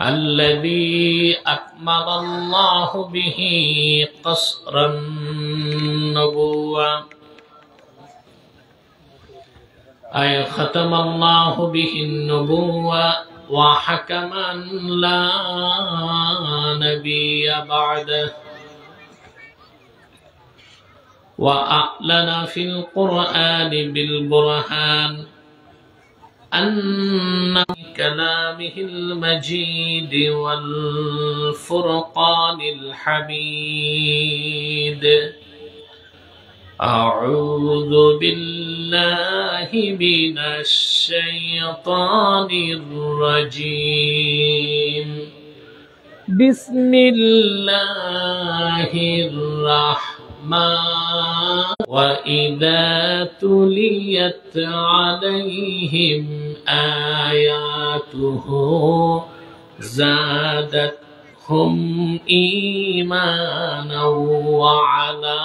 الذي أكمل الله به قصر النبوة أي ختم الله به النبوة وحكما لا نبي بعده وأعلن في القرآن بالبرهان أن كلامه المجيد والفرقان الحميد أعوذ بالله من الشيطان الرجيم بسم الله الرحمن وإذا تليت عليهم آياته زادتهم إيمانا وعلى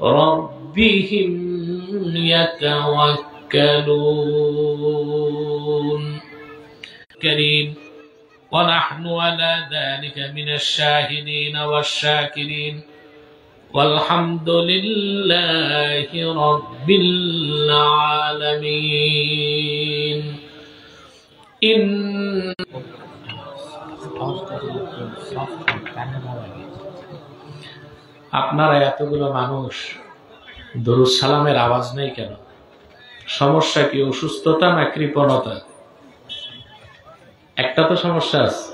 ربهم يتوكلون كريم ونحن على ذلك من الشاهدين والشاكرين والحمد لله رب العالمين আপনারা এতগুলো মানুষ দরুদ সালামের আওয়াজ নেই কেন? সমস্যা কি? অসুস্থতা না কৃপণতা? একটা তো সমস্যা আছে।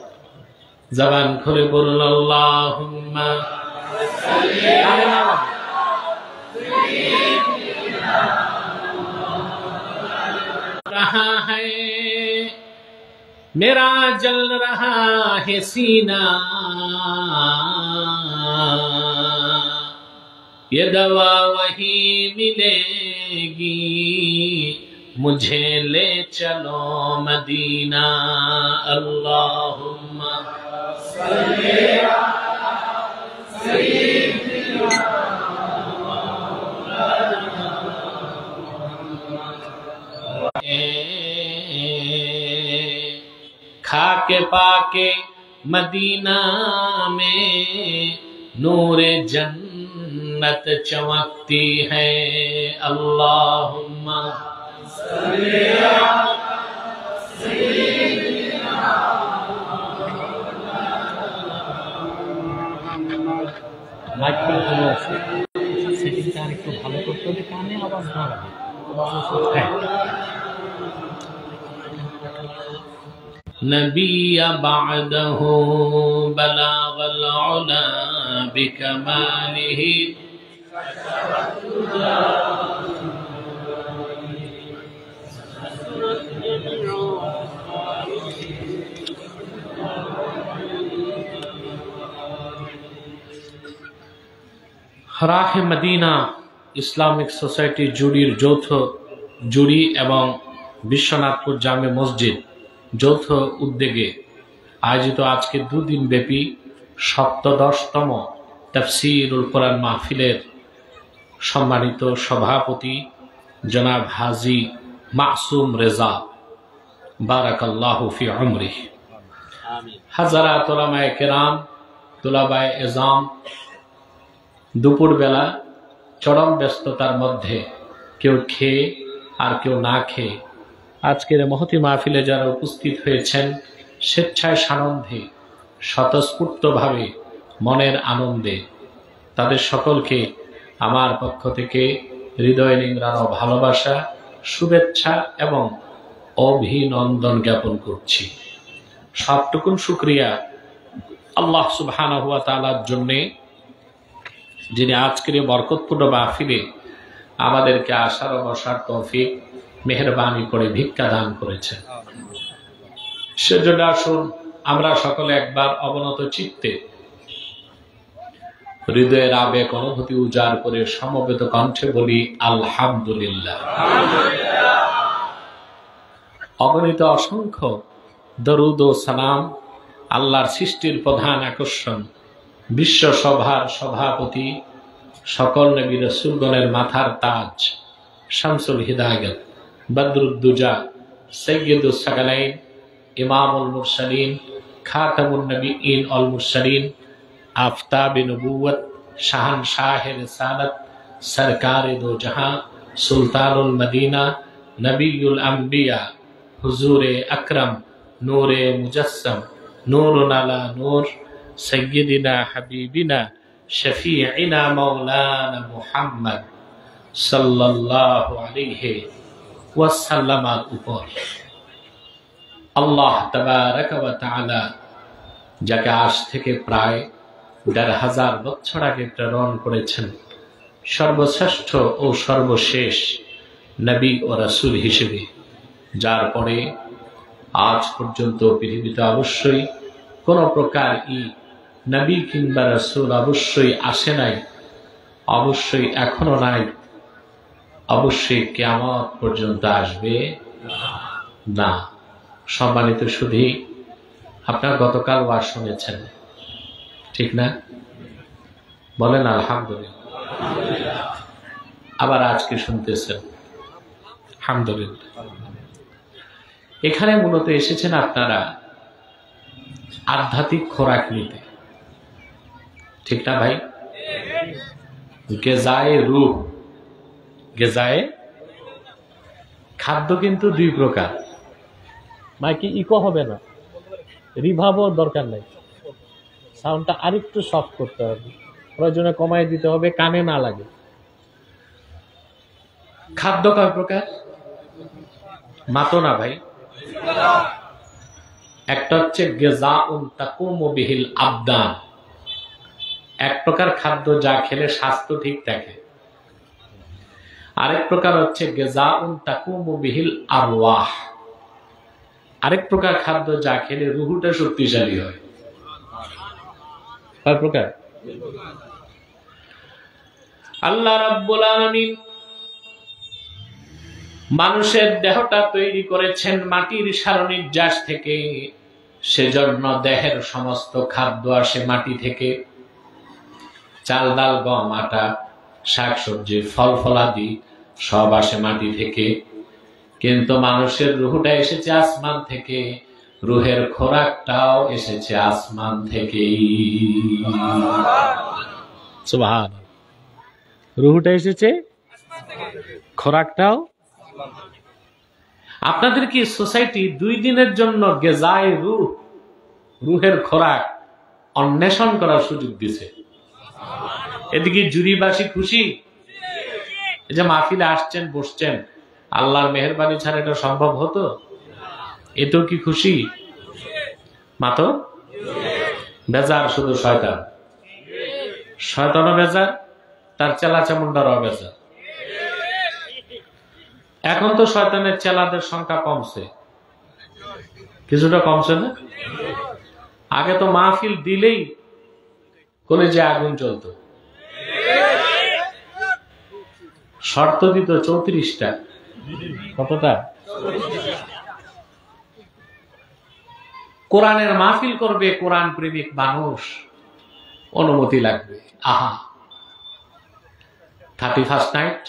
জবান খুলে বলুন আল্লাহুম্মা रहा है मेरा जल रहा है सीना ये दवा वही मिलेगी मुझे ले चलो मदीना अल्लाहुम्मा सल्ली अला सय्यिदिना खाके पाके मदीना में नूरे जन्नत चमकती है अल्लाहुम्मा सल्ली अला सय्यिदिना সেটিংটা একটু ভালো করতে হবে, কানে আওয়াজ না লাগে। نبي بعده بلغ العلا بكماله রাহে মদিনা ইসলামিক সোসাইটি জুড়ির যৌথ জুড়ি এবং বিশ্বনাথপুর জামে মসজিদ যৌথ উদ্যোগে আয়োজিত আজকে দুদিন ব্যাপী ১৭তম তাফসীরুল কোরআন মাহফিলের সম্মানিত সভাপতি জনাব হাজী মাসুম রেজা বারাকাল্লাহু ফি উমরিহি হাজারাত উলামায়ে কেরাম তুলাবায়ে এজাম দুপুরবেলা চরম ব্যস্ততার মধ্যে কেউ খেয়ে আর কেউ না খেয়ে আজকের মহতি মাহফিলে যারা উপস্থিত হয়েছেন স্বেচ্ছায় সানন্দে স্বতঃস্ফূর্তভাবে মনের আনন্দে তাদের সকলকে আমার পক্ষ থেকে হৃদয় নিংড়ানো ভালোবাসা শুভেচ্ছা এবং অভিনন্দন জ্ঞাপন করছি। সবটুকুন শুকরিয়া আল্লাহ সুবহানাহু ওয়া তাআলার জন্যে, যিনি আজকের বরকতপূর্ণ মাহফিলে আমাদেরকে আসার ও বসার তৌফিক মেহেরবানি করে ভিক্ষা দান করেছেন। সেজন্য আসুন আমরা সকলে একবার অবনত চিত্তে হৃদয়ের আবেগ অনুভূতি উজাড় করে সমবেত কণ্ঠে বলি আলহামদুলিল্লাহ। অগণিত অসংখ্য দরুদ ও সালাম আল্লাহর সৃষ্টির প্রধান আকর্ষণ বিশ্ব সভার সভাপতি সকল নবী রাসূলগণের মাথার তাজ শামসুল হিদায়াত বদরুদ্দুজা সৈয়দুস সাকালাইন ইমামুল মুরসালিন খাতামুন নবিয়্যিন ওয়াল মুরসালিন, আফতাবে নবুওয়াত, শাহানশাহে রিসালাত, সরকারে দো জাহাঁ, সুলতানুল মদিনা, নবিয়ুল আম্বিয়া, হুজুরে আকরম, নূরে মুজাসসাম, নূরুন আলা নূর, সাইয়্যিদিনা হাবিবিনা শফিঈনা মাওলানা মুহাম্মদ সাল্লাল্লাহু আলাইহি ওয়াসাল্লামের উপর আল্লাহ তাবারাকা ওয়া তাআলা যাকে আজ থেকে প্রায় ১৫০০ বছর আগে প্রেরণ করেছেন সর্বশ্রেষ্ঠ ও সর্বশেষ নবী ও রাসূল হিসেবে, যার পরে আজ পর্যন্ত পৃথিবীতে অবশ্যই কোন প্রকার নবী কিংবা রাসূল অবশ্যই আসে নাই, অবশ্যই এখনো নাই, অবশ্যই কিয়ামত পর্যন্ত আসবে না। সম্মানিত সুধী, আপনারা গতকাল ওয়াজ শুনেছেন, ঠিক না? বলেন আলহামদুলিল্লাহ। আবার আজকে শুনতেছেন, আলহামদুলিল্লাহ। এখানে মূলত এসেছেন আপনারা আধ্যাত্মিক খোরাক নিতে, ঠিক না ভাই? গেজায়ে রূহ, গেজায়ে খাদ্য কিন্তু দুই প্রকার। মাইকি ইকো হবে না, রিভাবও দরকার নাই, সাউন্ডটা আরেকটু সফট করতে হবে, প্রয়োজনে কমাই দিতে হবে, কানে না লাগে। খাদ্য কয় প্রকার? মাতো না ভাই। একটা হচ্ছে গিযাউন তাকুমু বিহিল আবদান, এক প্রকার খাদ্য যা খেলে স্বাস্থ্য ঠিক থাকে। আরেক প্রকার হচ্ছে গিযাউন তাকুমু বিহিল আরওয়াহ, আরেক প্রকার খাদ্য যা খেলে রুহটা শক্তিশালী হয়। কয় প্রকার? আল্লাহ রাব্বুল আলামিন মানুষের দেহটা তৈরি করেছেন মাটির সারনির্যাস থেকে, সেজন্য দেহের সমস্ত খাদ্য আসে মাটি থেকে। চাল, ডাল, গম, আটা, শাকসবজি, ফল ফলাদি সব আসে মাটি থেকে। কিন্তু মানুষের রুহটা এসেছে আসমান থেকে, রুহের খোরাকটাও এসেছে আসমান থেকেই। সুবহানাল্লাহ। রুহটা এসেছে, খোরাকটাও। আপনাদের কি সোসাইটি 2 দিনের জন্য গেজায়ে রূহ, রুহের খোরাক অন্বেষণ করার সুযোগ দিছে? এদিকে জুরিবাসী খুশি, এই যে মাহফিলে আসছেন বসছেন, আল্লাহর মেহেরবানি ছাড়া এটা সম্ভব হতো? এটাও কি খুশি? মাতো বেজার শুধু শয়তান, শয়তানও বেজার, তার চেলা চামুন্ডারও বেজার। এখন তো শয়তানের চেলাদের সংখ্যা কমছে, কিছুটা কমছে না? আগে তো মাহফিল দিলেই কলেজে আগুন জ্বলতো, শর্ত দিত 34টা। কতটা? কোরআনের মাহফিল করবে কোরআন প্রেমিক মানুষ, অনুমতি লাগবে। আহা, 31st নাইট,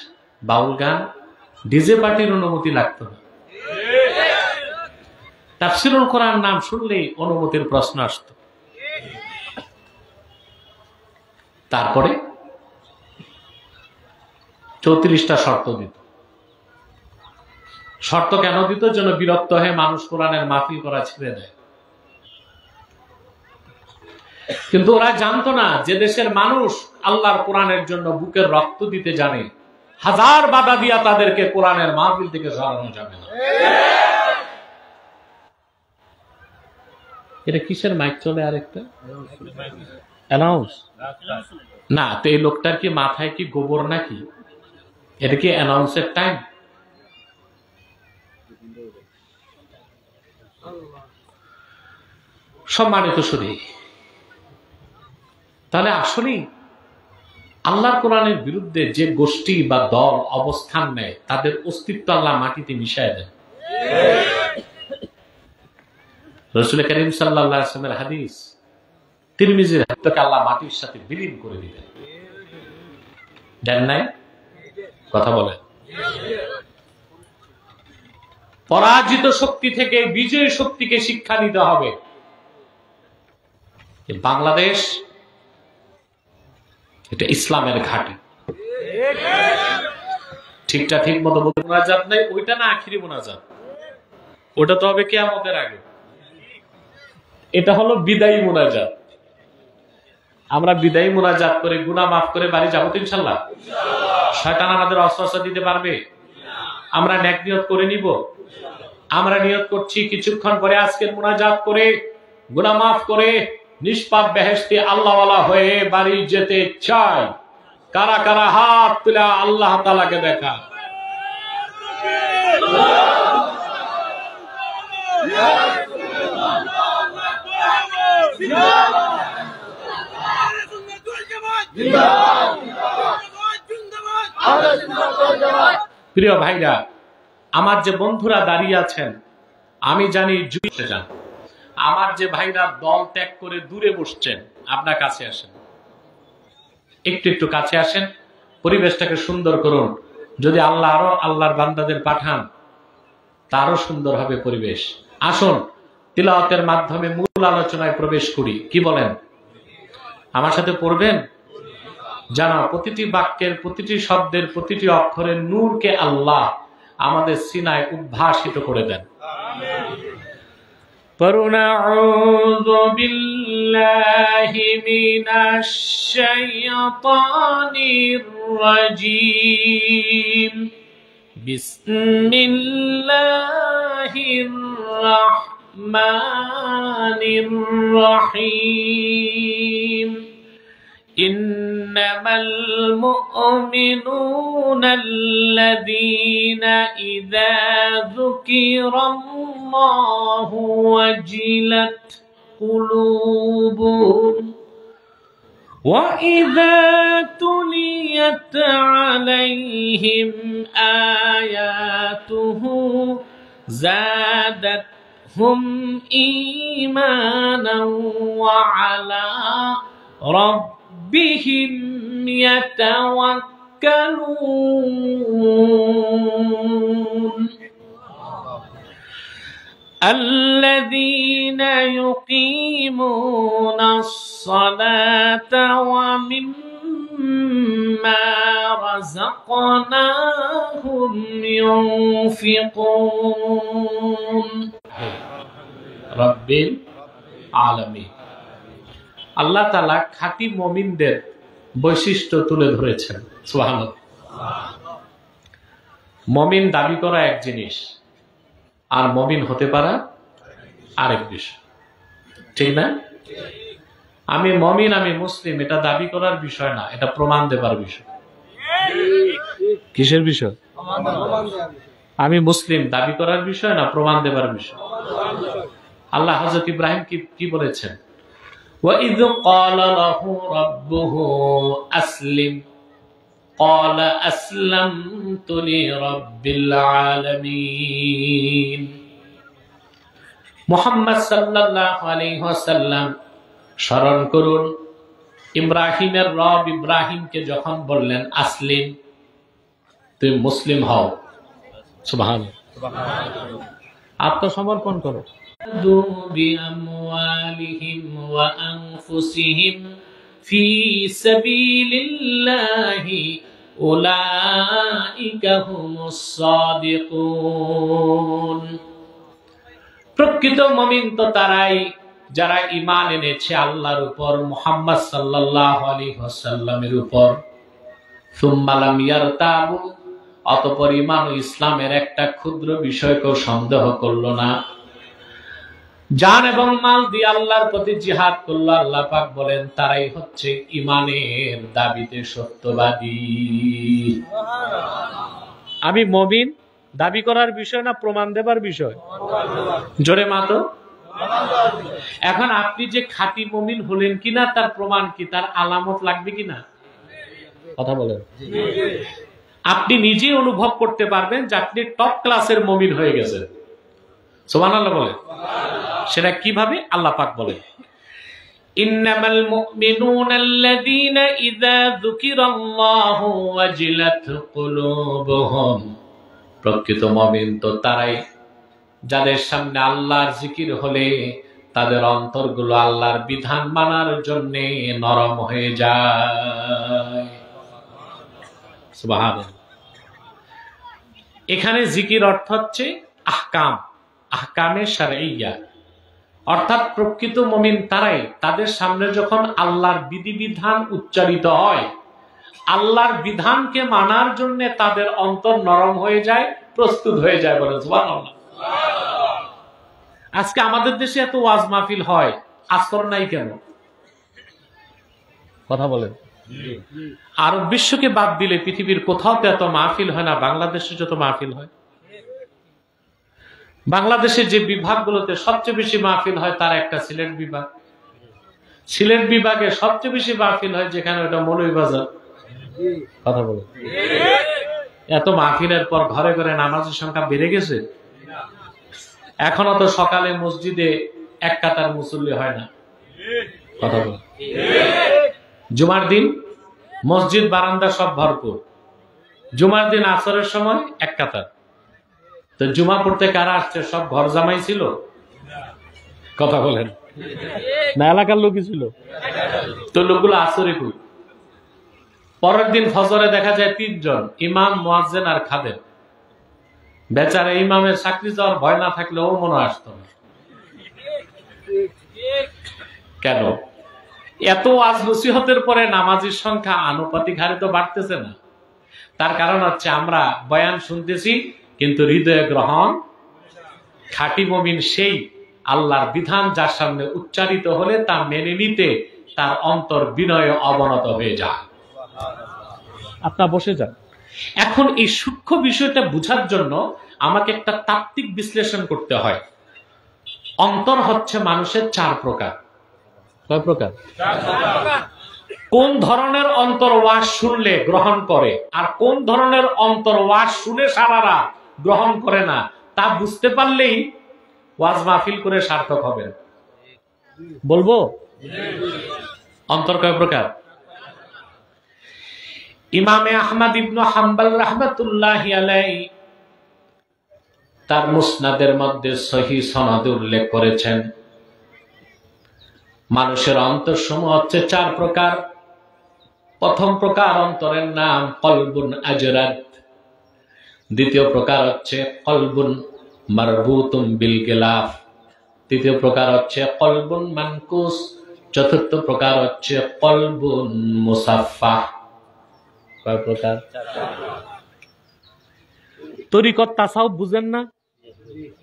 বাউল গান, ডিজে পার্টির অনুমতি লাগতো না। তাফসীরুল কোরআন নাম শুনলেই অনুমতির প্রশ্ন আসতো। তারপরে 34টা শর্ত দিত। শর্ত কেন দিত? যেন বিরক্ত হয়ে মানুষ কোরআনের মাহফিল করা ছেড়ে দেয়। কিন্তু ওরা জানতো না যে দেশের মানুষ আল্লাহর কোরআনের জন্য বুকের রক্ত দিতে জানে, হাজার বাধা দিয়া তাদেরকে কোরআনের মাহফিল থেকে সরানো যাবে না। এটা কিসের মাইক চলে? আরেকটা অ্যানাউন্স না তো, এই লোকটার কি মাথায় কি গোবর নাকি? এটা কি অ্যানাউন্সের টাইম? সম্মানিত শুধু তাহলে আসলেই আল্লাহর কোরআনের বিরুদ্ধে যে গোষ্ঠী বা দল অবস্থান নেয়, তাদের অস্তিত্ব আল্লাহ মাটিতে মিশায় দেন। রাসূল করিম সাল্লাল্লাহু আলাইহি ওয়াসাল্লামের হাদিস, তিরমিজির হাদিসকে আল্লাহ মাটির সাথে বিলীন করে দিবেন। দেন নাই? কথা বলেন। পরাজিত শক্তি থেকে বিজয়ী শক্তিকে শিক্ষা নিতে হবে। বাংলাদেশ এটা ইসলামের ঘাঁটি। ঠিকটা ঠিক মতো বলতে মোনাজাত নাই, ওইটা না আখিরি মোনাজাত, ওটা তো হবে কিয়ামতের আগে। এটা হলো বিদায়ী মোনাজাত। আমরা বিদায়ী মোনাজাত করে গুনাহ মাফ করে বাড়ি যাবো তো ইনশাআল্লাহ। শয়তান আমাদের অস্ত্র দিতে পারবে? আমরা নেক নিয়ত করে নিব। আমরা নিয়ত করছি কিছুক্ষণ পরে আজকের মোনাজাত করে গুনাহ মাফ করে নিষ্পাপ বেহেশতি আল্লাহওয়ালা হয়ে বাড়ি যেতে চাই। কারা কারা হাত তুলে আল্লাহ তাআলাকে দেখা। প্রিয় ভাইরা, আমার যে বন্ধুরা দাঁড়িয়ে আছেন, আমি জানি জুড়ে যান। আমার যে ভাইরা দল ত্যাগ করে দূরে বসছেন, আপনার কাছে আসেন, একটু একটু কাছে আসেন, পরিবেশটাকে সুন্দর করুন। যদি আল্লাহ আরো আল্লাহর বান্দাদের পাঠান, তারও সুন্দর হবে পরিবেশ। আসুন তিলাওয়াতের মাধ্যমে মূল আলোচনায় প্রবেশ করি। কি বলেন? আমার সাথে পড়বেন? জানা প্রতিটি বাক্যের, প্রতিটি শব্দের, প্রতিটি অক্ষরের নূরকে আল্লাহ আমাদের সিনায় উদ্ভাসিত করে দেন। পড়ুন আউযু বিল্লাহি মিনাশ শাইতানির রাজীম। বিসমিল্লাহির রাহমানির রহিম। ইন্নামাল মুমিনুনা আল্লাযীনা ইযা যুকিরাল্লাহু ওয়াজিলাত কুলুবুহুম ওয়া ইযা তুলিয়াত আলাইহিম আয়াতুহু যাদাতহুম ঈমানান ওয়া আলা ربهم يتوكلون الذين يقيمون الصلاة ومما رزقناهم ينفقون رب العالمين। আল্লাহ তাআলা খাঁটি মুমিনদের বৈশিষ্ট্য তুলে ধরেছেন। সুবহানাল্লাহ। মুমিন দাবি করা এক জিনিস, আর মুমিন হতে পারা আরেক বিষয়, ঠিক না? আমি মুমিন, আমি মুসলিম, এটা দাবি করার বিষয় না, এটা প্রমাণ দেবার বিষয়। কিসের বিষয়? আমি মুসলিম দাবি করার বিষয় না, প্রমাণ দেবার বিষয়। আল্লাহ হযরত ইব্রাহিম কি বলেছেন? وَإِذْ قَالَ لَهُ رَبُّهُ أَسْلِمْ قَالَ أَسْلَمْتُ لِرَبِّ الْعَالَمِينَ। মুহাম্মদ সাল্লাল্লাহু আলাইহি ওয়াসাল্লাম স্মরণ করুন, ইব্রাহিমের রব ইব্রাহিমকে যখন বললেন আসলিম, তুমি মুসলিম হও। সুবহানাল্লাহ। আত্মসমর্পণ করো। بأموالهم وأنفسهم في سبيل الله أولئك هم الصادقون। প্রকৃত মুমিন তো তারাই যারা ঈমান এনেছে আল্লাহর উপর, মুহাম্মদ সাল্লাল্লাহু আলাইহি ওয়াসাল্লামের উপর। সুম্মা লাম ইয়ারতাবু, অতঃপর ঈমান ও ইসলামের একটা ক্ষুদ্র বিষয়কেও সন্দেহ করলো না, জান এবং মাল দিয়ে আল্লাহর প্রতি জিহাদ করলো। আল্লাহ পাক বলেন তারাই হচ্ছে ঈমানের দাবিতে সত্যবাদী। আমি মুমিন দাবি করার বিষয় না, প্রমাণ দেবার বিষয়। জোরে মাতো। এখন আপনি যে খাঁটি মুমিন হলেন কিনা তার প্রমাণ কি, তার আলামত লাগবে কিনা? কথা বলেন। আপনি নিজে অনুভব করতে পারবেন যে আপনি টপ ক্লাসের মুমিন হয়ে গেছেন। সুবহানাল্লাহ বলেন। সেটা কিভাবে? আল্লাহ পাক বলেন ইন্নামাল মুমিনুনা আল্লাযীনা ইযা যুকিরাল্লাহু ওয়াজিলাত কুলুবুহুম। প্রকৃত মুমিন তো তারাই যাদের সামনে আল্লাহর জিকির হলে তাদের অন্তরগুলো আল্লাহর বিধান মানার জন্য নরম হয়ে যায়। সুবহানাল্লাহ। এখানে জিকির অর্থ হচ্ছে আহকাম, আহকামে শারঈয়া, অর্থাৎ প্রকৃত মুমিন তারাই তাদের সামনে যখন আল্লাহর বিধিবিধান উচ্চারিত হয়, আল্লাহর বিধানকে মানার জন্য তাদের অন্তর নরম হয়ে যায়, প্রস্তুত হয়ে যায়। বলেন সুবহানাল্লাহ। আজকে আমাদের দেশে এত ওয়াজ মাহফিল হয়, আচরণ নাই কেন? কথা বলেন। আরব বিশ্বকে বাদ দিলে পৃথিবীর কোথাও তো এত মাহফিল হয় না, বাংলাদেশে যত মাহফিল হয়। বাংলাদেশে যে বিভাগগুলোতে সবচেয়ে বেশি মাহফিল হয় তার একটা সিলেট বিভাগ। সিলেট বিভাগে সবচেয়ে বেশি মাহফিল হয় যেখানে ওটা মৌলভীবাজার। কথা বলে। এত মাহফিলের পর ঘরে ঘরে নামাজের সংখ্যা বেড়ে গেছে। এখনো তো সকালে মসজিদে এক কাতার মুসল্লি হয় না। কথা বলে। জুমার দিন মসজিদ বারান্দা সব ভরপুর, জুমার দিন আসরের সময় এক কাতার। তো জুমা পড়তে কারা আসছে? সব ঘর জামাই ছিল? কথা বলেন না, এলাকার লোকই ছিল। তো লোকগুলো আসরে কই? পরের দিন ফজরে দেখা যায় 3 জন, ইমাম, মুয়াজ্জিন আর খাদেম। বেচারা ইমামের চাকরি যাওয়ার ভয় না থাকলে ও মনে আসতো না। কেন? এত ওয়াজ নসিহতের পরে নামাজের সংখ্যা আনুপাতিক হারে তো বাড়তেছে না। তার কারণ হচ্ছে আমরা বয়ান শুনতেছি কিন্তু হৃদয়ে গ্রহণ। খাঁটি মুমিন সেই আল্লাহর বিধান যার সামনে উচ্চারিত হলে তা মেনে নিতে তার অন্তর বিনয়ে অবনত হয়ে যায়। আপনার বসে যান। এখন এই সূক্ষ্ম বিষয়টা বোঝার জন্য আমাকে একটা তাত্ত্বিক বিশ্লেষণ করতে হয়। অন্তর হচ্ছে মানুষের 4 প্রকার। কয় প্রকার? কোন ধরনের অন্তর ওয়াজ শুনলে গ্রহণ করে আর কোন ধরনের অন্তর ওয়াজ শুনে সারারা গ্রহণ করে না, তা বুঝতে পারলেই ওয়াজ মাহফিল করে সার্থক হবেন। বলবো অন্তর কয় প্রকার? ইমামে আহমদ ইবনে হাম্বল রাহমাতুল্লাহি আলাইহি তার মুসনাদের মধ্যে সহিহ সনদে উল্লেখ করেছেন, মানুষের অন্তর সমূহ হচ্ছে 4 প্রকার। প্রথম প্রকার অন্তরের নাম কলবুন আজরাত, দ্বিতীয় প্রকার হচ্ছে কলবুন মারবুতুম বিল গিলাফ, তৃতীয় প্রকার হচ্ছে কলবুন মানকুস, চতুর্থ প্রকার হচ্ছে কলবুন মুসাফফা। কয় প্রকার? তরিকত তাসাউফ বুঝেন না?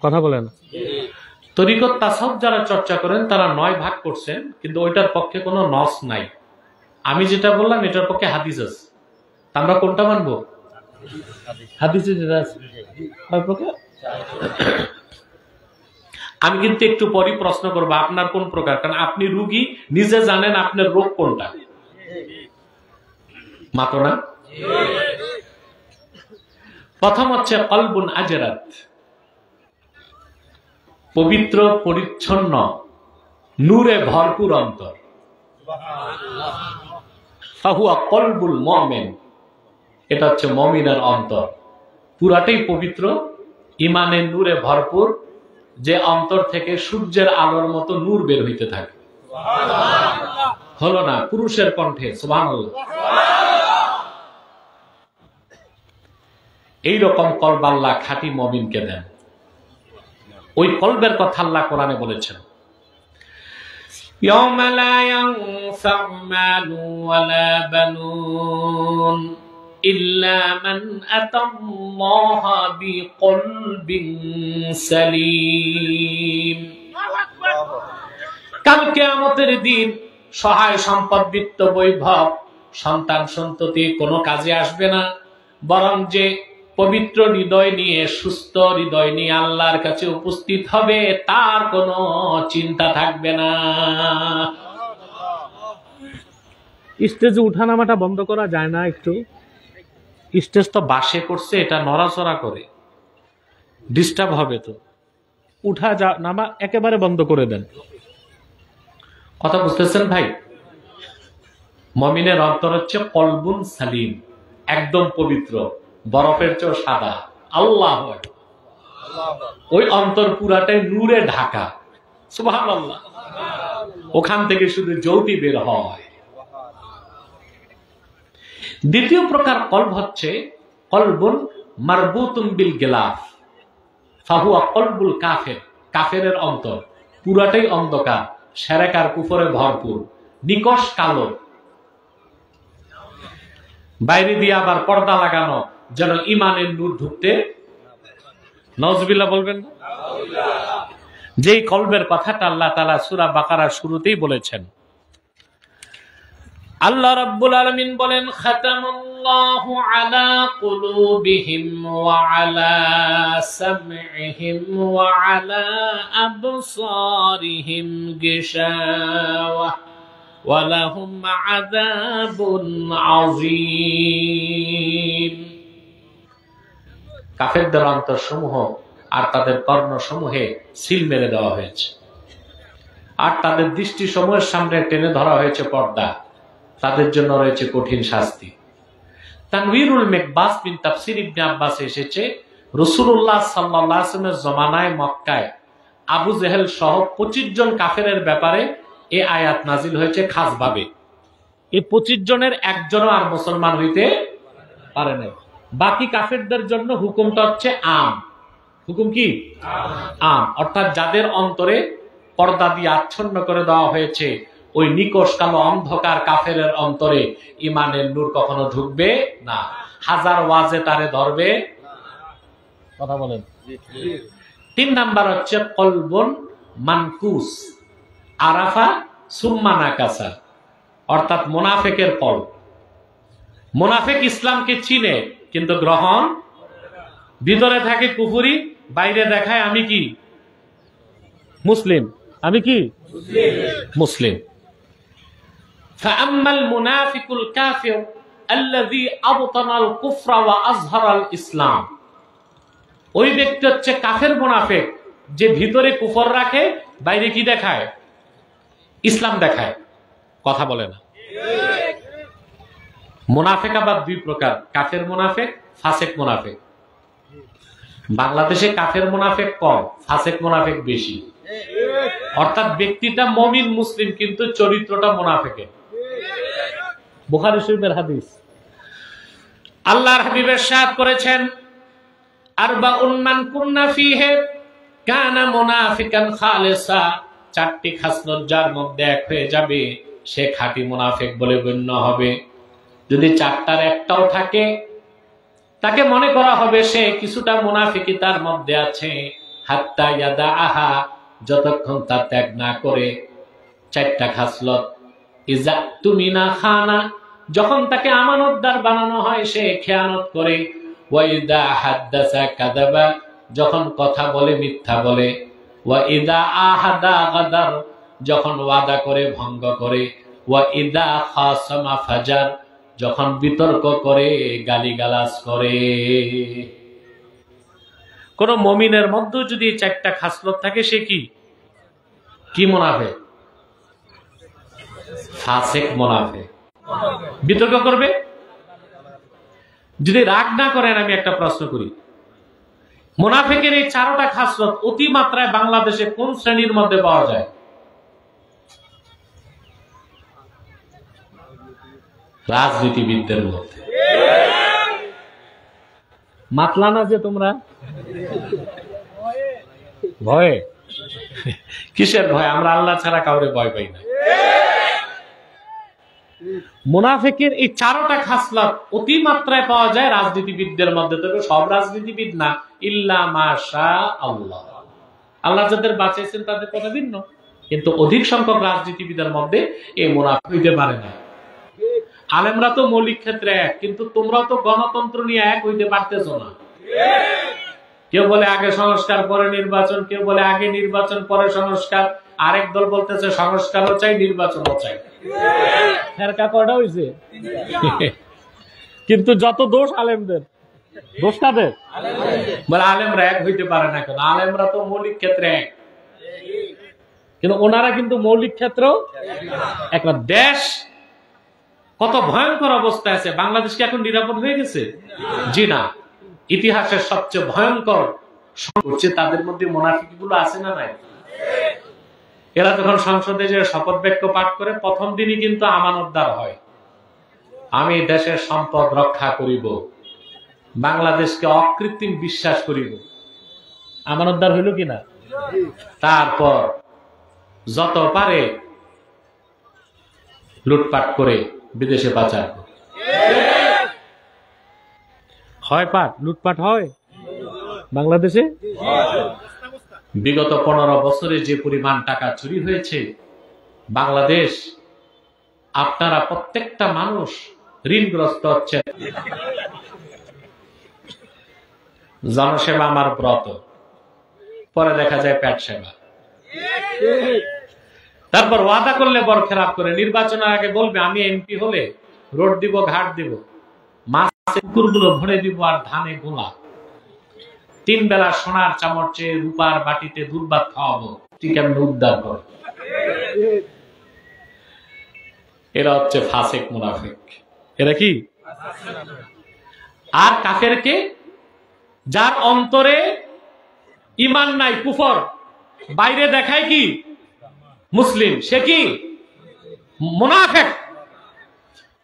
কথা বলেন। তরিকত তাসাউফ যারা চর্চা করেন তারা 9 ভাগ করছেন, কিন্তু ওইটার পক্ষে কোনো নস নাই। আমি যেটা বললাম এটার পক্ষে হাদিস আছে। আমরা কোনটা মানবো? হাদিসে যেটা আছে। কয় প্রকার? আমি কিন্তু একটু পরই প্রশ্ন করবো আপনার কোন প্রকার, কারণ আপনি রোগী, নিজে জানেন আপনার রোগ কোনটা। মাতো না? প্রথম হচ্ছে কলবুন আজরাত, পবিত্র পরিচ্ছন্ন নূরে ভরপুর অন্তর। ফাহুয়া কলবুল মুমিন, এটা হচ্ছে মুমিনের অন্তর, পুরাটাই পবিত্র, ইমানের নূরে ভরপুর, যে অন্তর থেকে সূর্যের আলোর মতো নূর বের হইতে থাকে। হলো না? পুরুষের কণ্ঠে সুবহানাল্লাহ। এইরকম কলব আল্লাহ খাঁটি মুমিনকে দেন। ওই কলবের কথা আল্লাহ কোরআনে বলেছেন, ইয়াউমা লা ইয়ানফাউ মালু ওয়ালা বানুন ইল্লা মান আতাল্লাহা বিকলবিন সালিম। কাল কিয়ামতের দিন সহায় সম্পদ, বিত্ত, বৈভব, সন্তান সন্ততি কোনো কাজে আসবে না, বরং যে পবিত্র হৃদয় নিয়ে, সুস্থ হৃদয় নিয়ে আল্লাহর কাছে উপস্থিত হবে তার কোনো চিন্তা থাকবে না। স্টেজে উঠানামাটা বন্ধ করা যায় না একটু? স্টেজ তো বাসে করছে, এটা নড়াচড়া করে, ডিস্টার্ব হবে তো। উঠা নামা একেবারে বন্ধ করে দেন। কথা বুঝতেছেন ভাই? মুমিনের অন্তর হচ্ছে কলবুন সালিম, একদম পবিত্র, বরফের চেয়েও সাদা। আল্লাহ, ওই অন্তর পুরাটাই নূরে ঢাকা। সুবহানাল্লাহ। ওখান থেকে শুধু জ্যোতি বের হয়। দ্বিতীয় প্রকার কলব হচ্ছে কলবুন মারবুতুন বিল গিলাফ ফাহুয়া কলবুল কাফের। কাফেরের অন্তর পুরাটাই অন্ধকার, শিরক আর কুফরে ভরপুর, নিকশ কালো, বাইরে দিয়ে আবার পর্দা লাগানো যেন ইমানের নূর ঢুকতে। নাউজুবিল্লাহ বলবেন না? যেই কলবের কথাটা আল্লাহ তাআলা সূরা বাকারার শুরুতেই বলেছেন। আল্লাহ রাব্বুল আলামিন বলেন, খাতামাল্লাহু আলা কুলুবিহিম ওয়া আলা সামইহিম ওয়া আলা আবসারিহিম গিশাওয়া ওয়া লাহুম আযাবুন আযীম। কাফেরদের অন্তরসমূহ আর তাদের কর্ণসমূহে সিল মেরে দেওয়া হয়েছে, আর তাদের দৃষ্টি সমূহের সামনে টেনে ধরা হয়েছে পর্দা। তাদের জন্য রয়েছে কঠিন শাস্তি। তানভীরুল মিকবাস বিন তাফসীর ইবনে আব্বাস এসেছে, রাসূলুল্লাহ সাল্লাল্লাহু আলাইহি ওয়াসাল্লামের জমানায় মক্কায় আবু জেহেল সহ 25 জন কাফেরের ব্যাপারে এই আয়াত নাজিল হয়েছে খাসভাবে। এই 25 জনের একজনও আর মুসলমান হইতে পারে নাই। বাকি কাফেরদের জন্য হুকুমটা হচ্ছে আম। হুকুম কি? আম। অর্থাৎ যাদের অন্তরে পর্দা দিয়ে আচ্ছন্ন করে দেওয়া হয়েছে, ওই নিকশ কালো অন্ধকার কাফেরের অন্তরে ইমানের নূর কখনো ঢুকবে না। হাজার ওয়াজে তারে ধরবে। কথা বলেন। 3 নাম্বার হচ্ছে কলবুন মানকুস আরাফা সুম্মা নাকাসা, অর্থাৎ মুনাফিকের কলব। মুনাফিক ইসলামকে চিনে কিন্তু গ্রহণ, ভিতরে থাকে কুফরি, বাইরে দেখায় আমি কি মুসলিম, আমি কি মুসলিম। فأما المنافق الكافر الذي أبطن الكفر وأظهر الإسلام, ওই ব্যক্তি হচ্ছে কাফের মুনাফিক যে ভিতরে কুফর রাখে, বাইরে কি দেখায়? ইসলাম দেখায়। কথা বলে না। মুনাফিক আবার 2 প্রকার, কাফের মুনাফিক, ফাসিক মুনাফিক। বাংলাদেশে কাফের মুনাফিক কম, ফাসিক মুনাফিক বেশি। অর্থাৎ ব্যক্তিটা মুমিন মুসলিম কিন্তু চরিত্রটা মুনাফিকের। বুখারী শরীফের হাদিস। আল্লাহর হাবিব ইরশাদ করেছেন, আরবাউন মান কুন্না ফীহি কানা মুনাফিকান খালিসা। 4টি খাসলত যার মধ্যে এক হয়ে যাবে সে খাঁটি মুনাফিক বলে গণ্য হবে। যদি 4টার একটাও থাকে তাকে মনে করা হবে সে কিছুটা মুনাফিকি তার মধ্যে আছে। হাত্তা ইয়াদাআহা, যতক্ষণ তা ত্যাগ না করে। 4টা খাসলত। ইজা তুমিনা খানা, যখন তাকে আমানতদার বানানো হয় সে খেয়ানত করে। ওয়া ইদা হাদাসা কাযাবা, যখন কথা বলে মিথ্যা বলে। ওয়া ইদা আহাদা গাদার, যখন ওয়াদা করে ভঙ্গ করে। ওয়া ইদা খাসামা ফাজার, যখন বিতর্ক করে গালিগালাজ করে। কোন মুমিনের মধ্যে যদি 4টা খাসলত থাকে সে কি মুনাফিক? ফাসিক মুনাফিক। বিতর্ক করবে। যদি রাগ না করেন আমি একটা প্রশ্ন করি, মুনাফিকের এই 4টা খাসলত অতি মাত্রায় বাংলাদেশে কোন শ্রেণীর মধ্যে পাওয়া যায়? রাজনীতিবিদদের মধ্যে। মাতলা না যে তোমরা ভয়ে? কিসের ভয়? আমরা আল্লাহ ছাড়া কাউরে ভয় পাই না। মুনাফিকের এই 4টা খাসলত অতি মাত্রায় পাওয়া যায় রাজনীতিবিদদের মধ্যে। তবে সব রাজনীতিবিদ না, ইল্লা মাশা আল্লাহ। আল্লাহ যাদের বাঁচিয়েছেন তাদের কথা ভিন্ন, কিন্তু অধিক সংখ্যক রাজনীতিবিদের মধ্যে এই মুনাফিক হইতে পারে না। আলেমরা তো মৌলিক ক্ষেত্রে এক, কিন্তু তোমরাও তো গণতন্ত্র নিয়ে এক হইতে পারতেছো না। কেউ বলে আগে সংস্কার পরে নির্বাচন, কেউ বলে আগে নির্বাচন পরে সংস্কার, আরেক দল বলতেছে সংস্কারও চাই নির্বাচনও চাই। ফেরকা কয়টা হইছে? কিন্তু যত দোষ আলেমদের। দোষ কাদের? বলে আলেমরা এক হইতে পারে না কেন? আলেমরা তো মৌলিক ক্ষেত্রে এক, কিন্তু ওনারা কিন্তু মৌলিক ক্ষেত্রেও এক না। দেশ কত ভয়ঙ্কর অবস্থা আছে। বাংলাদেশ কি এখন নিরাপদ হয়ে গেছে? জি না। ইতিহাসের সবচেয়ে ভয়ঙ্কর হচ্ছে তাদের মধ্যে মুনাফিক গুলো আছে না নাই? এরা যখন সংসদে যে শপথ বাক্য পাঠ করে প্রথম দিনই কিন্তু আমানতদার হয়, আমি দেশের সম্পদ রক্ষা করিব, বাংলাদেশকে অকৃত্রিম বিশ্বাস করিব। আমানতদার হইল কিনা? তারপর যত পারে লুটপাট করে বিদেশে পাচার করে। হয় পাট লুটপাট হয় বাংলাদেশে? বিগত 15 বছরে যে পরিমাণ টাকা চুরি হয়েছে বাংলাদেশ, আপনারা প্রত্যেকটা মানুষ ঋণগ্রস্ত হচ্ছে। জনসেবা আমার ব্রত, পরে দেখা যায় পেট সেবা। তারপর ওয়াদা করলে বরখেলাপ করে, নির্বাচনের আগে বলবে আমি এমপি হলে রোড দিব, ঘাট দিব, মাছে কুকুরগুলো ভরে দিব আর ধানে গোলা, 3 বেলা সোনার চামচে রূপার বাটিতে দুধ ভাত খাওয়াবো, ঠিক আমি উদ্ধার করে। এরা হচ্ছে ফাসেক মুনাফিক। এরা কি? আর কাফের কে? যার অন্তরে ঈমান নাই, কুফর, বাইরে দেখায় কি মুসলিম, সে কি মুনাফিক।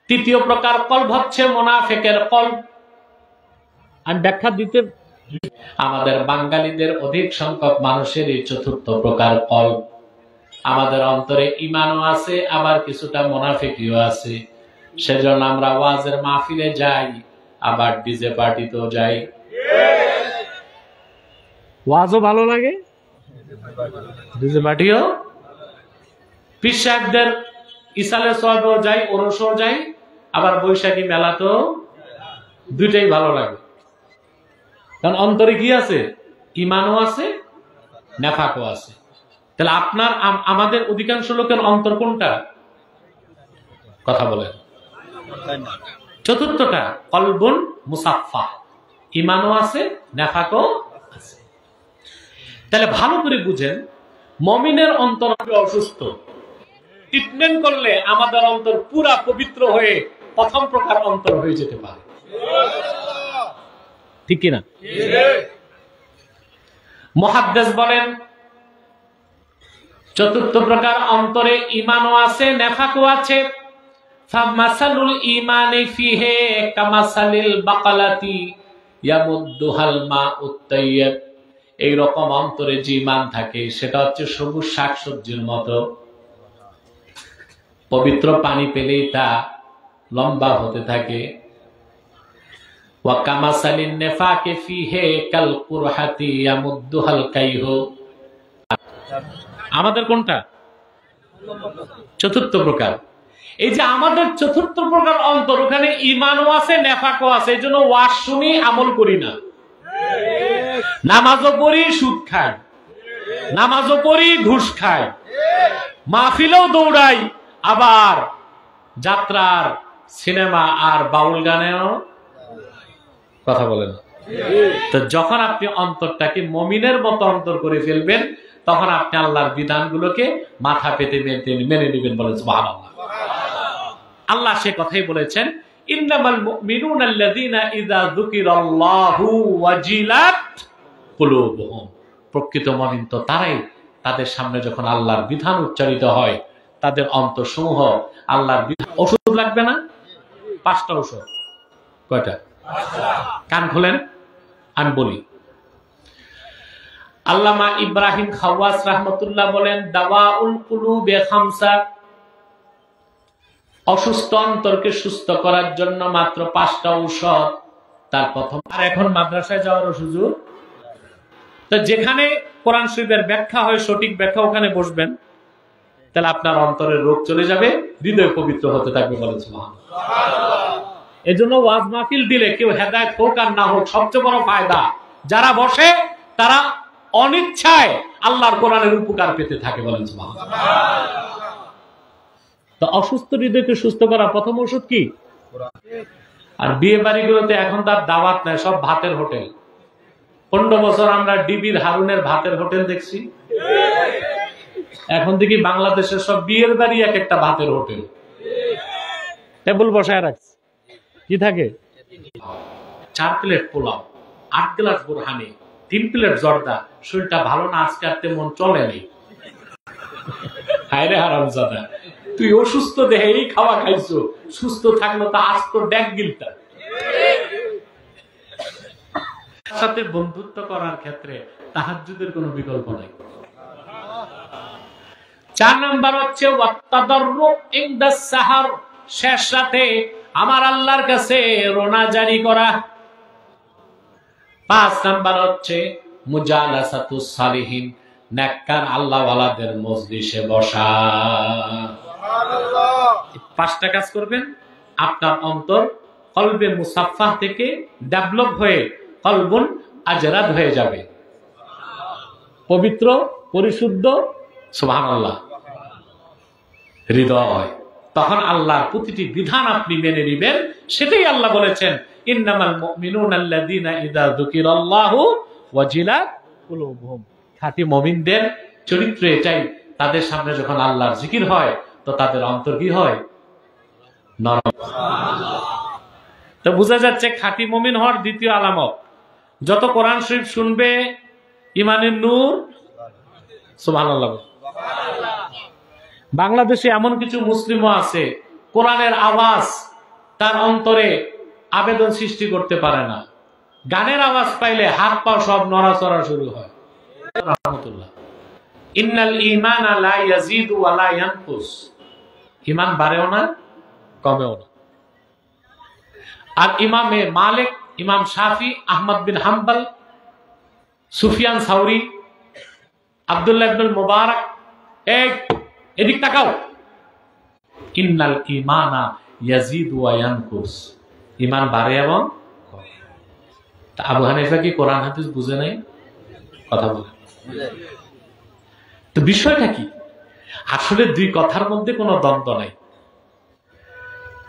তৃতীয় প্রকার কলব হচ্ছে মুনাফিকের কলব। আমি ব্যাখ্যা দিতে, আমাদের বাঙালিদের অধিক সংখ্যক মানুষের এই চতুর্থ প্রকার কলব। আমাদের অন্তরে ঈমানও আছে, আবার কিছুটা মুনাফিকিও আছে। সেজন্য আমরা ওয়াজের মাহফিলে যাই, আবার ডিজে পার্টিতেও যাই। ওয়াজও ভালো লাগে, ডিজে পার্টিও। পীর সাহেবদের ইসালে সওয়াবেও যাই, ওরসও যাই, আবার বৈশাখী মেলাতেও, দুইটাই ভালো লাগে। কারণ অন্তরে কি আছে? ঈমানও আছে, নেফাকও আছে। তাহলে আপনার আমাদের অধিকাংশ লোকের অন্তর কোনটা? কথা বলেন। চতুর্থটা কলবুন মুসাফফা, ঈমানও আছে, নেফাকও আছে। তাহলে ভালো করে বুঝেন, মুমিনের অন্তর অসুস্থ, ট্রিটমেন্ট করলে আমাদের অন্তর পুরা পবিত্র হয়ে প্রথম প্রকার অন্তর হয়ে যেতে পারে। ঠিক কিনা? মুহাদ্দিস বলেন চতুর্থ প্রকার অন্তরে ঈমানও আছে, নেফাকও আছে। ফামাসালুল ঈমানি ফিহি কামাসালিল বাকালাতি ইয়ামুদ্দুহাল মাউত তাইয়্যিব। এই রকম অন্তরে যে ঈমান থাকে সেটা হচ্ছে সবুজ শাকসবজির মতো, পবিত্র পানি পেলেই তা লম্বা হতে থাকে। ওয়া কামাসালিন নিফাকি ফিহি কাল কুরহাতি ইয়ামুদ্দুহাল কাইহু। আমাদের কোনটা? চতুর্থ প্রকার। এই যে আমাদের চতুর্থ প্রকার অন্তর, ওখানে ঈমানও আছে, নেফাকও আছে। এই জন্য ওয়াজ শুনি, আমল করি না। নামাজও পড়ি, সুদ খাই, নামাজও পড়ি, ঘুষ খাই, মাহফিলেও দৌড়াই, আবার যাত্রার, সিনেমা আর বাউল গানেও কথা বলেন। তো যখন আপনি অন্তরটাকে মুমিনের মতো অন্তর করে ফেলবেন, তখন আপনি আল্লাহর বিধানগুলোকে মাথা পেতে মেনে নেবেন। বলেন সুবহানাল্লাহ। আল্লাহ সে কথাই বলেছেন, ইন্নামাল মুমিনুনা আল্লাযীনা ইযা যুকিরাল্লাহু ওয়াজিলাত কুলুবুহুম। প্রকৃত মুমিন তো তারাই, তাদের সামনে যখন আল্লাহর বিধান উচ্চারিত হয় তাদের অন্তরসমূহ আল্লাহর বিধান। ওষুধ লাগবে না? 5টা ওষুধ। কয়টা? কান খোলেন, আমি বলি। আল্লামা ইব্রাহিম খাওয়াস রাহমাতুল্লাহ বলেন, দাওয়াউল কুলুবে খামসা। অসুস্থ অন্তরকে সুস্থ করার জন্য মাত্র 5টা ঔষধ। তার প্রথম, আর এখন মাদ্রাসায় যাওয়ার সুযোগ। তো যেখানে কোরআন শরীফের ব্যাখ্যা হয়, সঠিক ব্যাখ্যা, ওখানে বসবেন, তাহলে আপনার অন্তরের রোগ চলে যাবে, হৃদয় পবিত্র হতে থাকবে। বলেন সুবহানাল্লাহ। এজন্য ওয়াজ মাহফিল দিলে কেউ হেদায়েত হোক আর না হোক, সবচেয়ে বড় ফায়দা যারা বসে তারা অনিচ্ছায় আল্লাহর কোরআনের উপকার পেতে থাকে। বলেন সুবহানাল্লাহ। তো অসুস্থ হৃদয়কে সুস্থ করা প্রথম ওষুধ কি? আর বিয়ে বাড়িগুলোতে এখন তার দাওয়াত নাই, সব ভাতের হোটেল। 15 বছর আমরা ডিবির হারুনের ভাতের হোটেল দেখছি। এখন দেখি বাংলাদেশের সব বিয়ের বাড়ি এক একটা ভাতের হোটেল। টেবিল বসায় রাখছে, কি থাকে? 4 plate pulao, 8 glass borhani, 3 plate জর্দা। শরীরটা ভালো না আজকে, আর তেমন চলে নেই। হায়রে হারামজাদা, তুই অসুস্থ দেহে এই খাওয়া খাইছো, সুস্থ থাকলো তা আজ তো ড্যাক গিলতা। সাথে বন্ধুত্ব করার ক্ষেত্রে তাহাজ্জুদের কোনো বিকল্প নাই। 4 নাম্বার হচ্ছে ওয়াত্তাদাররু ইনদাস সাহার, শেষ রাতে আমার আল্লাহর কাছে রোনা জারি করা। 5 নাম্বার হচ্ছে মুজালাসাতুস সালিহিন, নেককার আল্লাহওয়ালাদের মজলিসে বসা। সুবহানাল্লাহ। 5টা কাজ করবেন, আপনার অন্তর কলবে মুসাফফাহ থেকে ডেভেলপ হয়ে কলবুন আজরাদ হয়ে যাবে, পবিত্র পরিশুদ্ধ সুবহানাল্লাহ হৃদয়। তখন আল্লাহর প্রতিটি বিধান আপনি মেনে নেবেন। সেটাই আল্লাহ বলেছেন, ইন্নামাল মুমিনুনা আল্লাযীনা ইযা যুকিরাল্লাহু ওয়াজিলাত কুলুবুহুম। খাঁটি মুমিনদের চরিত্র এটাই, তাদের সামনে যখন আল্লাহর জিকির হয় তো তাদের অন্তর কি হয়? নরম। তো বোঝা যাচ্ছে খাঁটি মুমিন হওয়ার দ্বিতীয় আলামত, যত কোরআন শরীফ শুনবে ইমানের নূর। সুবহানাল্লাহ। বাংলাদেশে এমন কিছু মুসলিমও আছে কোরআনের আওয়াজ তার অন্তরে আবেদন সৃষ্টি করতে পারে না, গানের আওয়াজ পাইলে হাত পা সব নড়াচড়া শুরু হয়। রাহমাতুল্লাহ। ইন্নাল ঈমানা লা ইয়াজিদু ওয়া লা ইয়ানকুস, ঈমান বাড়েও না কমেও না। আর ইমামে মালিক, ইমাম শাফি, আহমদ বিন হাম্বল, সুফিয়ান সাউরি, আব্দুল্লাহ ইবনুল মুবারক, এদিক তাকাও, ইন্নাল ঈমানা ইয়াজিদু ওয়া ইয়ানকুস, ঈমান বাড়ে এবং তা আবু হানিফা কি কোরআন হাদিস বুঝে নাই? কথা বলে তো বিষয়টা কি? আসলে দুই কথার মধ্যে কোনো দ্বন্দ্ব নাই।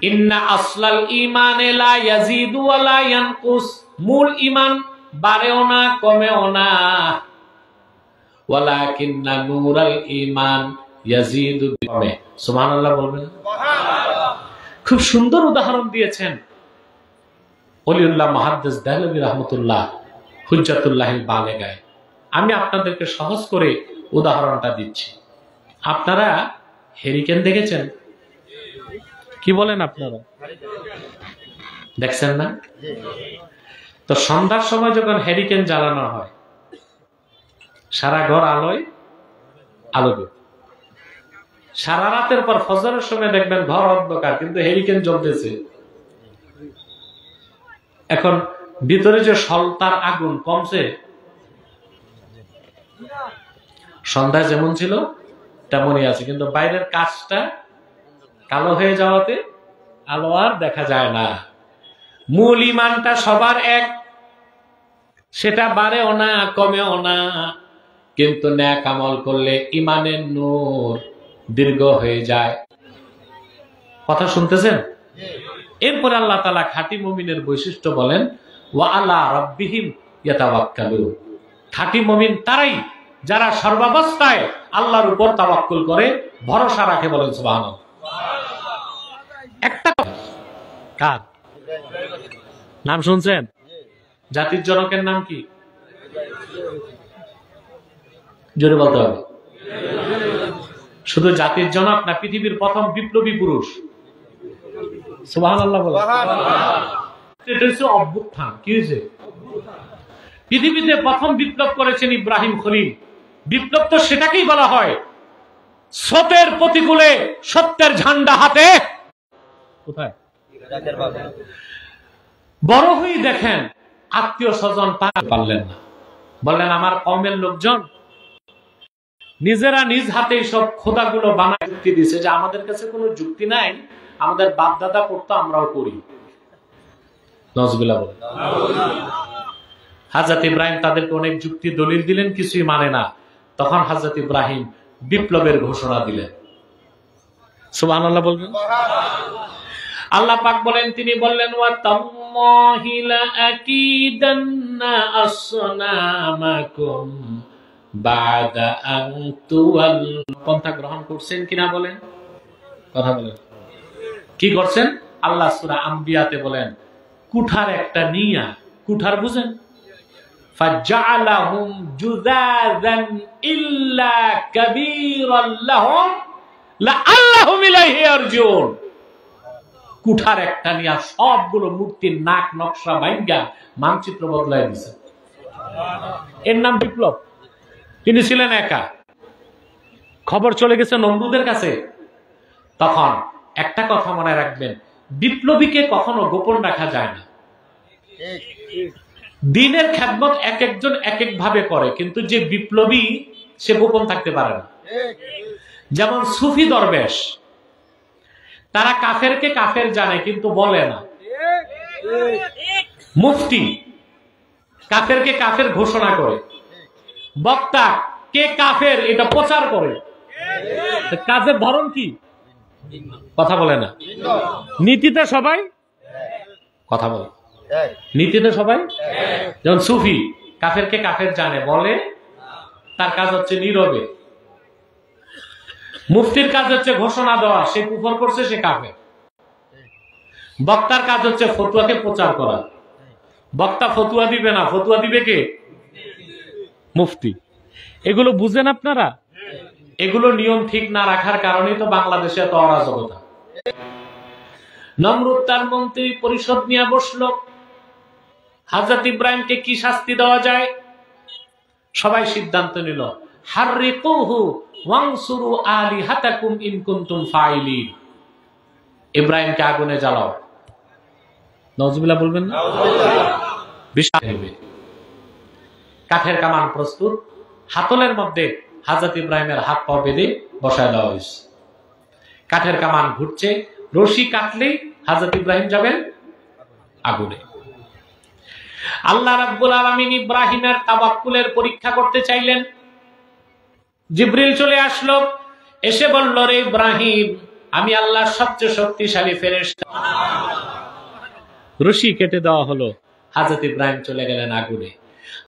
ইন্না আসলাল ঈমানে লা ইয়াজিদু ওয়া লা ইয়ানকুস, মূল ঈমান বাড়েও না কমেও না, ওয়ালাকিন্না নূরাল ঈমান ইয়াজিদু বিকমে। সুবহানাল্লাহ বলবেন। সুবহানাল্লাহ। খুব সুন্দর উদাহরণ দিয়েছেন ওলিউল্লাহ মুহাদ্দিস দেহলভী রাহমাতুল্লাহ হুজ্জাতুল্লাহিল বালিগায়। আমি আপনাদেরকে সহজ করে উদাহরণটা দিচ্ছি। আপনারা হেরিকেন দেখেছেন? কি বলেন আপনারা? দেখছেন না? তো সন্ধ্যার সময় যখন হেরিকেন জ্বালানো হয়, সারা ঘর আলোয় আলোকে, সারা রাতের পর ফজরের সময় দেখবেন ঘর অন্ধকার, কিন্তু হেরিকেন জ্বলতেছে। এখন ভিতরে যে সলতার আগুন কমছে, সন্ধ্যা যেমন ছিল তেমনই আছে, কিন্তু বাইরের কাজটা কালো হয়ে যাওয়াতে আলো আর দেখা যায় না। মূল ঈমানটা সবার এক, সেটা বাড়েও না কমেও না, কিন্তু নেক আমল করলে ঈমানের নূর দীর্ঘ হয়ে যায়। কথা শুনতেছেন? এরপরে আল্লাহ তাআলা খাঁটি মুমিনের বৈশিষ্ট্য বলেন, ওয়া আলা রাব্বিহিম ইয়াতাওয়াক্কালুন। খাঁটি মুমিন তারাই যারা সর্বাবস্থায় আল্লাহর উপর তাওয়াক্কুল করে, ভরসা রাখে। বলেন সুবহানাল্লাহ। একটা কার নাম শুনছেন? জাতির জনকের নাম কি? জোরে বলতে হবে। শুধু জাতির জনক না, পৃথিবীর প্রথম বিপ্লবী পুরুষ। সুবহানাল্লাহ বলেন। এটা হচ্ছে অভ্যুত্থান। কি হয়েছে? পৃথিবীতে প্রথম বিপ্লব করেছেন ইব্রাহিম খলিল। বিপ্লব তো সেটাকেই বলা হয়, স্রোতের প্রতিকূলে সত্যের ঝান্ডা হাতে। কোথায়? বড় হয়ে দেখেন আত্মীয় স্বজন পারলেন না, বললেন আমার কওমের লোকজন নিজেরা নিজ হাতে সব খোদাগুলো বানায় যুক্তি দিছে যে আমাদের কাছে কোনো যুক্তি নাই, আমাদের বাপ দাদা করতো আমরাও করি। নজবিল্লাহ বলেন। হযরত ইব্রাহিম তাদেরকে অনেক যুক্তি দলিল দিলেন, কিছুই মানে না। তখন হযরত ইব্রাহিম বিপ্লবের ঘোষণা দিলেন। সুবহানাল্লাহ বলবেন। আল্লাহ পাক বলেন, তিনি বললেন, ওয়া তাল্লাহি লা আকিদান্না আসনামাকুম বাদা আন তুওয়াল। পন্থা গ্রহণ করছেন কিনা বলেন? কথা বলেন। কি করছেন? আল্লাহ সূরা আম্বিয়াতে বলেন, কুঠার একটা নিয়া, কুঠার বুঝেন? ফাজআলাহুম জুযাযান ইল্লা কাবীরাল লাহুম লাআল্লাহুম ইলাইহি ইয়ারজিউন। কুঠার একটা নিয়া সবগুলো মূর্তির নাক নকশা ভাঙ্গা মানচিত্র বদলায় দিছে। এর নাম বিপ্লব। তিনি ছিলেন একা। খবর চলে গেছে নমরুদের কাছে। তখন একটা কথা মনে রাখবেন, বিপ্লবীকে কখনো গোপন রাখা যায় না। দিনের খেদমত এক একজন এক এক ভাবে করে, কিন্তু যে বিপ্লবী সে গোপন থাকতে পারে না। যেমন সুফি দরবেশ, তারা কাফেরকে কাফের জানে কিন্তু বলে না। মুফতি কাফেরকে কাফের ঘোষণা করে, বক্তা কে কাফের এটা প্রচার করে। কাজের ধরন কি? কথা বলে না। নীতিতে সবাই কথা বলে, নীতিতে সবাই। যেমন সুফি কাফেরকে কাফের জানে বলে, তার কাজ হচ্ছে নীরবে। মুফতির কাজ হচ্ছে ঘোষণা দেওয়া, সে কুফর করছে, সে কাফের। বক্তার কাজ হচ্ছে ফতুয়াকে প্রচার করা। বক্তা ফতুয়া দিবে না, ফতুয়া দিবে কে? মুফতি। এগুলো বুঝেন আপনারা? এগুলো নিয়ম ঠিক না রাখার কারণেই তো বাংলাদেশে এত অরাজকতা। নমরুদ তার মন্ত্রী পরিষদ নিয়ে বসলো, হযরত ইব্রাহিমকে কি শাস্তি দেওয়া যায়। সবাই সিদ্ধান্ত নিল, হাররিকুহু ওয়ানসুরু আলিহাতাকুম ইন কুনতুম ফাইলিন। ইব্রাহিমকে আগুনে জ্বালাও। নাউজুবিল্লাহ বলবেন না? বিশাল হবে। কাঠের কামান প্রস্তুত, হাতলের মধ্যে হযরত ইব্রাহিমের হাত পা বেঁধে বসায় দেওয়া হয়েছে। কাঠের কামান ঘুরছে, রশি কাটলেই হযরত ইব্রাহিম যাবেন আগুনে। আল্লাহ রাব্বুল আলামিন ইব্রাহিমের তাওয়াক্কুলের পরীক্ষা করতে চাইলেন। জিবরিল চলে আসলো, এসে বলল, রে ইব্রাহিম, আমি আল্লাহর সবচেয়ে শক্তিশালী ফেরেশতা। রশি কেটে দেওয়া হলো, হযরত ইব্রাহিম চলে গেলেন আগুনে।